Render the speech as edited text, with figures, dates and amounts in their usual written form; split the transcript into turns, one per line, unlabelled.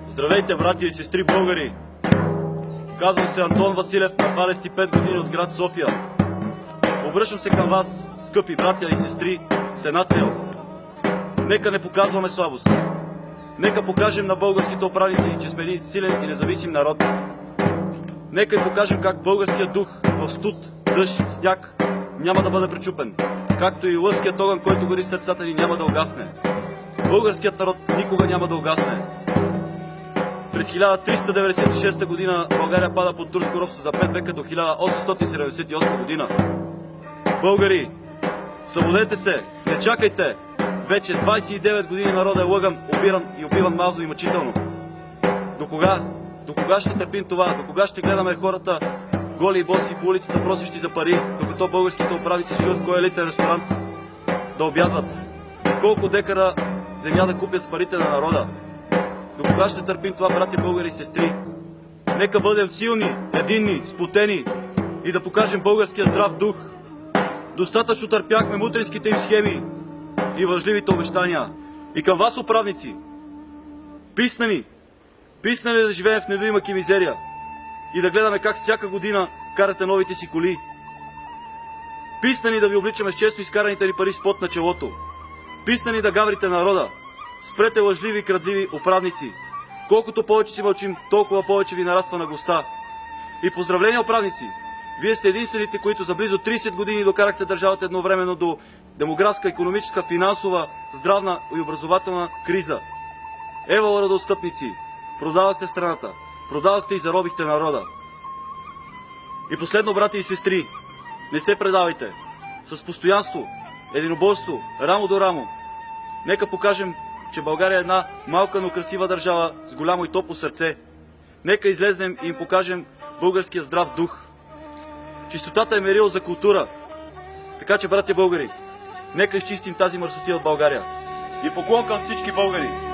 Здравейте, братя и сестри българи! Казвам се Антон Василев, на 25 години от град София. Обръщам се към вас, скъпи братя и сестри, с една цел. Нека не показваме слабост. Нека покажем на българските управници, че сме един силен и независим народ. Нека им покажем как българският дух в студ, дъжд, сняг няма да бъде пречупен, както и лъският огън, който гори сърцата ни, няма да угасне. Българският народ никога няма да угасне. През 1396 година България пада под турско робство за 5 века до 1878 година. Българи, събудете се, не чакайте! Вече 29 години народът е лъган, обиран и убиван малко и мъчително. До кога? До кога ще търпим това? До кога ще гледаме хората голи и боси по улицата, просещи за пари, докато българските управници се чуят кой елитен ресторант да обядват? И колко декара земя да купят с парите на народа? До кога ще търпим това, братя, българи и сестри? Нека бъдем силни, единни, сплотени и да покажем българския здрав дух. Достатъчно търпяхме мутринските им схеми и лъжливите обещания. И към вас, управници, писна ни да живеем в недоимък и мизерия и да гледаме как всяка година карате новите си коли. Писна ни да ви обличаме с често изкараните ни пари с пот на челото. Писна ни да гаврите народа. Спрете лъжливи и крадливи управници. Колкото повече си мълчим, толкова повече ви нараства наглостта. И поздравления, управници! Вие сте единствените, които за близо 30 години докарахте държавата едновременно до демографска, икономическа, финансова, здравна и образователна криза. Ева, родоотстъпници! Продавахте страната, продавахте и заробихте народа. И последно, брати и сестри, не се предавайте. С постоянство, единоборство, рамо до рамо. Нека покажем, че България е една малка, но красива държава с голямо и топло сърце. Нека излезнем и им покажем българския здрав дух. Чистотата е мерило за култура. Така че, братя българи, нека изчистим тази мърсотия от България. И поклон към всички българи!